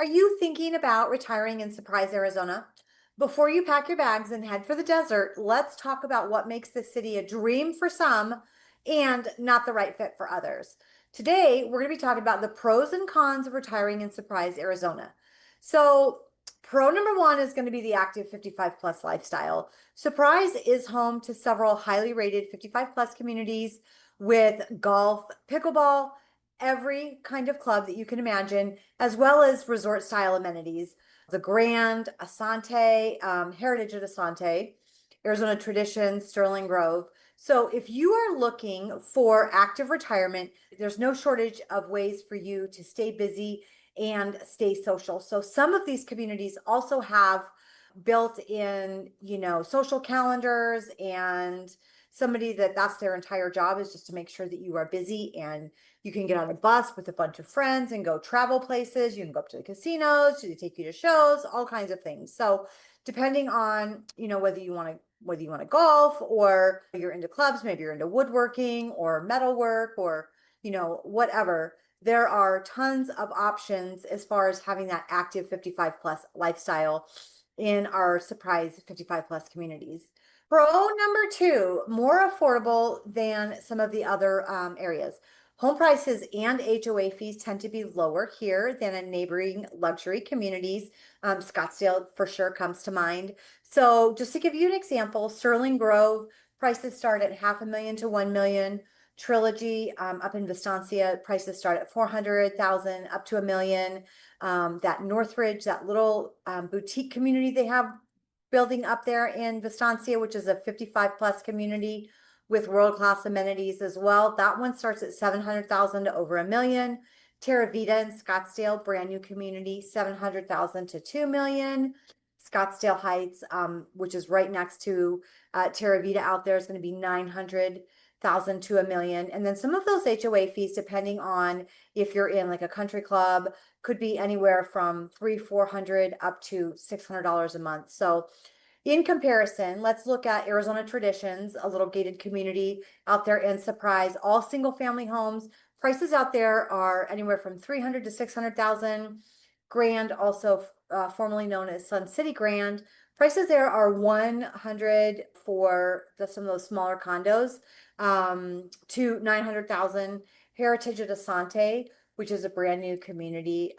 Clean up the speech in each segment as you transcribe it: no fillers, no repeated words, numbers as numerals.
Are you thinking about retiring in Surprise, Arizona? Before you pack your bags and head for the desert, let's talk about what makes this city a dream for some and not the right fit for others. Today, we're going to be talking about the pros and cons of retiring in Surprise, Arizona. So, pro number one is going to be the active 55 plus lifestyle. Surprise is home to several highly rated 55 plus communities with golf, pickleball, every kind of club that you can imagine, as well as resort style amenities. The Grand, Asante, Heritage at Asante, Arizona Traditions, Sterling Grove. So if you are looking for active retirement, there's no shortage of ways for you to stay busy and stay social. So some of these communities also have built in, social calendars, and somebody that's their entire job is just to make sure that you are busy and you can get on a bus with a bunch of friends and go travel places. You can go up to the casinos, they take you to shows, all kinds of things. So depending on, whether you want to golf or you're into clubs, maybe you're into woodworking or metalwork or, whatever, there are tons of options as far as having that active 55 plus lifestyle in our Surprise 55 plus communities. Pro number two, more affordable than some of the other areas. Home prices and HOA fees tend to be lower here than in neighboring luxury communities. Scottsdale for sure comes to mind. So just to give you an example, Sterling Grove prices start at 500,000 to 1 million. Trilogy up in Vistancia, prices start at 400,000 up to 1 million. That Northridge, that little boutique community they have building up there in Vistancia, which is a 55 plus community with world-class amenities as well. That one starts at 700,000 to over 1 million. Terra Vita in Scottsdale, brand new community, 700,000 to 2 million. Scottsdale Heights, which is right next to Terra Vita out there, is going to be 900,000 to 1 million. And then some of those HOA fees, depending on if you're in like a country club, could be anywhere from $300-400 up to $600 a month. So in comparison, let's look at Arizona Traditions, a little gated community out there in Surprise, all single family homes. Prices out there are anywhere from 300 to 600,000. Grand, also formerly known as Sun City Grand. Prices there are 100 for some of those smaller condos, to 900,000. Heritage at Asante, which is a brand new community,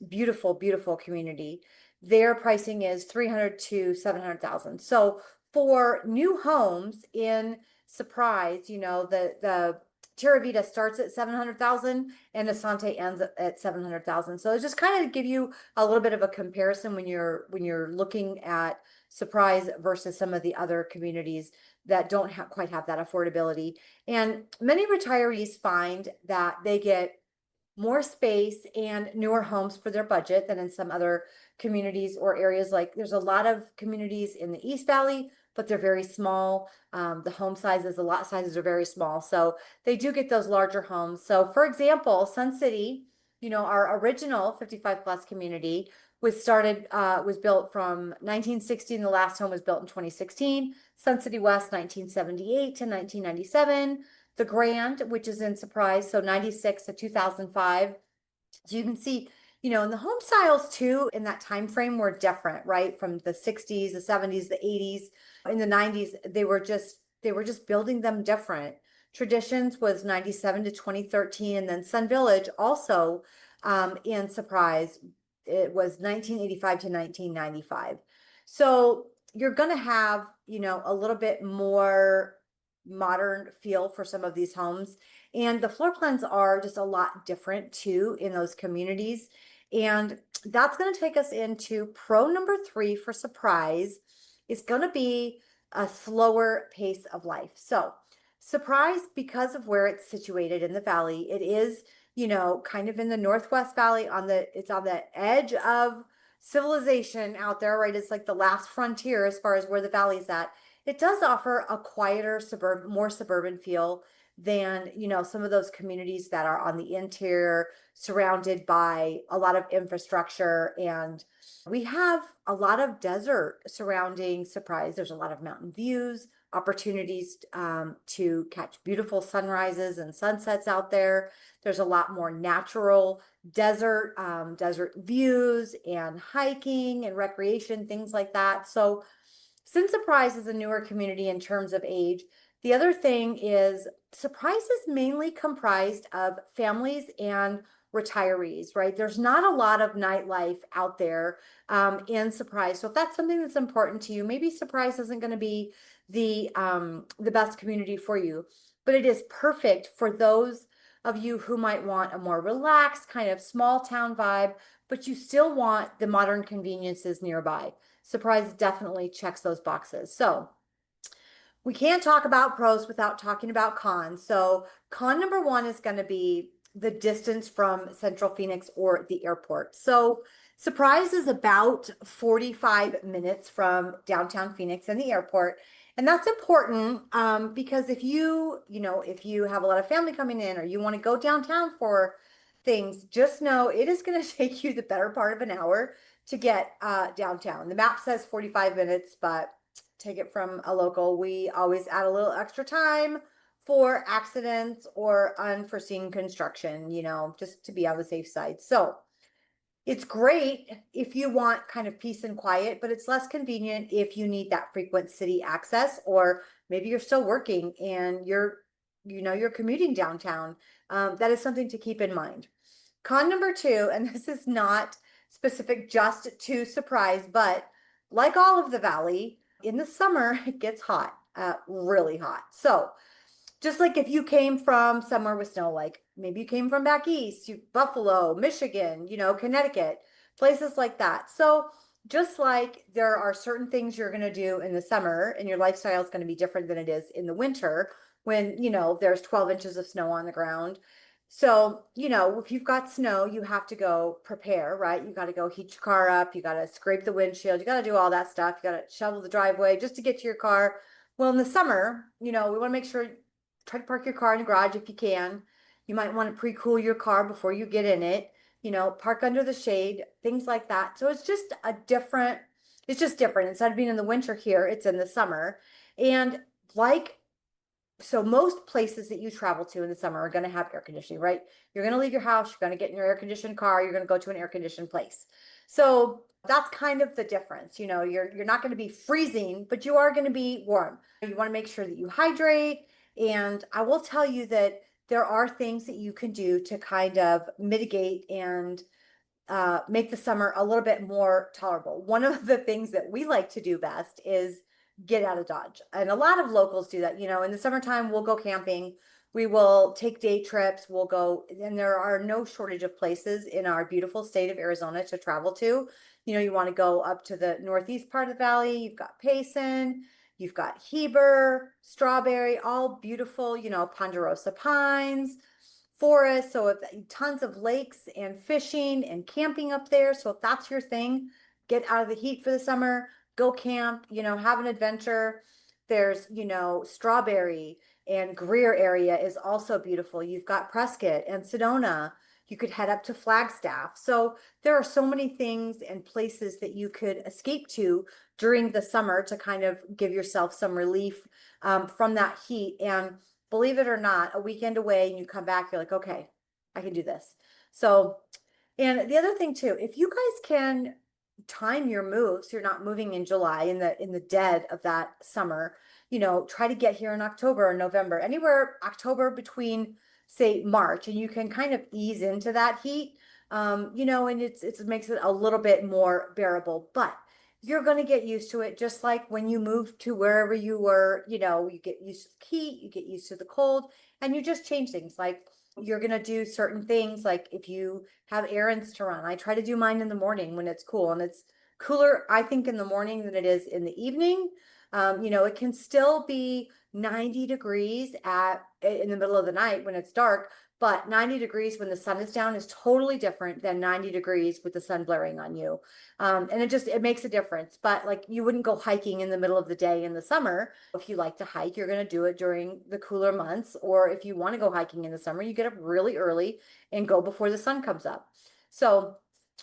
beautiful, beautiful community. Their pricing is 300 to 700,000. So for new homes in Surprise, the Terra Vita starts at 700,000 and Asante ends at 700,000. So it's just kind of give you a little bit of a comparison when you're looking at Surprise versus some of the other communities that don't quite have that affordability. And many retirees find that they get more space and newer homes for their budget than in some other communities or areas. Like there's a lot of communities in the East Valley, but they're very small. The home sizes, the lot sizes are very small. So they do get those larger homes. So for example, Sun City, our original 55 plus community was built from 1960 and the last home was built in 2016. Sun City West, 1978 to 1997. The Grand, which is in Surprise, so 96 to 2005. So you can see, and the home styles too in that time frame were different, right? From the 60s, the 70s, the 80s, in the 90s, they were just building them different. Traditions was 97 to 2013, and then Sun Village also in Surprise, it was 1985 to 1995. So you're going to have, a little bit more modern feel for some of these homes. And the floor plans are just a lot different too in those communities. And that's going to take us into pro number three for Surprise. It's going to be a slower pace of life. So Surprise, because of where it's situated in the valley, it is, kind of in the Northwest Valley it's on the edge of civilization out there, right? It's like the last frontier as far as where the valley's at. It does offer a quieter more suburban feel than, some of those communities that are on the interior, surrounded by a lot of infrastructure. And we have a lot of desert surrounding Surprise. There's a lot of mountain views, opportunities to catch beautiful sunrises and sunsets out there. There's a lot more natural desert views and hiking and recreation, things like that. So since Surprise is a newer community in terms of age, the other thing is Surprise is mainly comprised of families and retirees, right? There's not a lot of nightlife out there in Surprise. So if that's something that's important to you, maybe Surprise isn't going to be the best community for you, but it is perfect for those of you who might want a more relaxed kind of small town vibe, but you still want the modern conveniences nearby. Surprise definitely checks those boxes. So we can't talk about pros without talking about cons. So con number one is going to be the distance from Central Phoenix or the airport. So Surprise is about 45 minutes from downtown Phoenix and the airport. And that's important because if you have a lot of family coming in or you want to go downtown for things, just know it is going to take you the better part of an hour to get downtown. The map says 45 minutes, but take it from a local. We always add a little extra time for accidents or unforeseen construction, just to be on the safe side. So it's great if you want kind of peace and quiet, but it's less convenient if you need that frequent city access, or maybe you're still working and you're commuting downtown. That is something to keep in mind. Con number two, and this is not specific just to Surprise, but like all of the valley, in the summer, it gets hot, really hot. So just like if you came from somewhere with snow, like maybe you came from back east, Buffalo, Michigan, Connecticut, places like that. So just like there are certain things you're going to do in the summer and your lifestyle is going to be different than it is in the winter when, there's 12 inches of snow on the ground. So, if you've got snow, you have to go prepare, right? You got to go heat your car up. You got to scrape the windshield. You got to do all that stuff. You got to shovel the driveway just to get to your car. Well, in the summer, we want to make sure, try to park your car in the garage if you can. You might want to pre-cool your car before you get in it, park under the shade, things like that. So it's just it's just different. Instead of being in the winter here, it's in the summer. And so most places that you travel to in the summer are going to have air conditioning, right? You're going to leave your house, you're going to get in your air conditioned car, you're going to go to an air conditioned place. So that's kind of the difference. You're not going to be freezing, but you are going to be warm. You want to make sure that you hydrate. And I will tell you that there are things that you can do to kind of mitigate and make the summer a little bit more tolerable. One of the things that we like to do best is get out of Dodge. And a lot of locals do that. In the summertime, we'll go camping. We will take day trips. We'll go, and there are no shortage of places in our beautiful state of Arizona to travel to. You want to go up to the northeast part of the valley. You've got Payson, you've got Heber, Strawberry, all beautiful, Ponderosa Pines, forest. So tons of lakes and fishing and camping up there. So if that's your thing, get out of the heat for the summer, go camp, have an adventure. There's, Strawberry and Greer area is also beautiful. You've got Prescott and Sedona. You could head up to Flagstaff. So there are so many things and places that you could escape to during the summer to kind of give yourself some relief from that heat. And believe it or not, a weekend away and you come back, you're like, okay, I can do this. So, and the other thing too, if you guys can time your moves, so you're not moving in July in the dead of that summer, try to get here in October or November, anywhere October between say March, and you can kind of ease into that heat, and it makes it a little bit more bearable, but you're going to get used to it. Just like when you move to wherever you were, you get used to the heat, you get used to the cold, and you just change things. Like you're going to do certain things. Like if you have errands to run, I try to do mine in the morning when it's cool, and it's cooler, I think, in the morning than it is in the evening. It can still be 90 degrees in the middle of the night when it's dark, but 90 degrees when the sun is down is totally different than 90 degrees with the sun blaring on you. And it makes a difference. But like you wouldn't go hiking in the middle of the day in the summer. If you like to hike, you're going to do it during the cooler months. Or if you want to go hiking in the summer, you get up really early and go before the sun comes up. So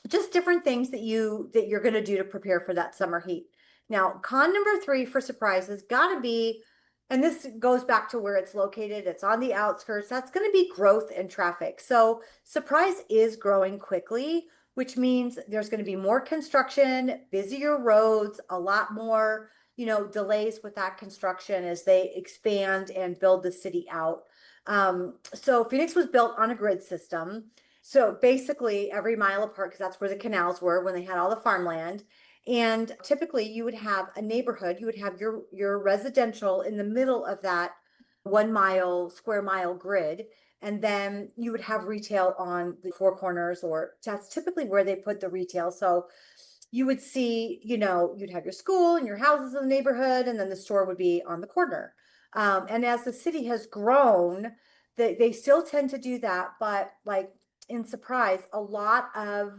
just different things that you're going to do to prepare for that summer heat. Now, con number three for surprises got to be And this goes back to where it's located. It's on the outskirts. That's going to be growth and traffic. So Surprise is growing quickly, which means there's going to be more construction, busier roads, a lot more, delays with that construction as they expand and build the city out. So Phoenix was built on a grid system. So basically every mile apart, because that's where the canals were when they had all the farmland. And typically you would have a neighborhood, you would have your residential in the middle of that 1 mile, square mile grid. And then you would have retail on the four corners, or that's typically where they put the retail. So you would see, you'd have your school and your houses in the neighborhood, and then the store would be on the corner. And as the city has grown, they still tend to do that, but like in Surprise, a lot of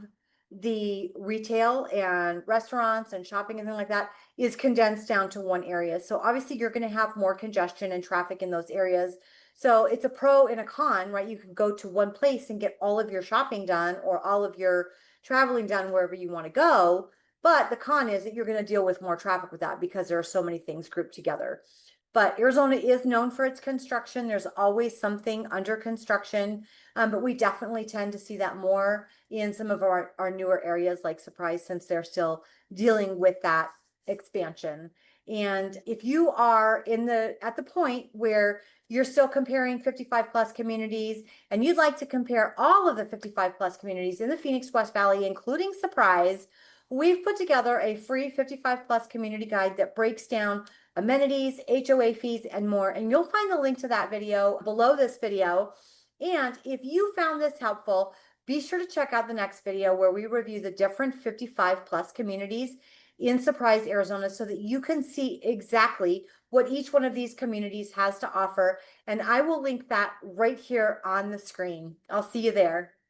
the retail and restaurants and shopping and things like that is condensed down to one area. So obviously you're going to have more congestion and traffic in those areas. So it's a pro and a con, right? You can go to one place and get all of your shopping done or all of your traveling done wherever you want to go. But the con is that you're going to deal with more traffic with that because there are so many things grouped together. But Arizona is known for its construction. There's always something under construction, but we definitely tend to see that more in some of our newer areas like Surprise, since they're still dealing with that expansion. And if you are at the point where you're still comparing 55 plus communities and you'd like to compare all of the 55 plus communities in the Phoenix West Valley, including Surprise, we've put together a free 55 plus community guide that breaks down amenities, HOA fees, and more. And you'll find the link to that video below this video. And if you found this helpful, be sure to check out the next video where we review the different 55 plus communities in Surprise, Arizona, so that you can see exactly what each one of these communities has to offer. And I will link that right here on the screen. I'll see you there.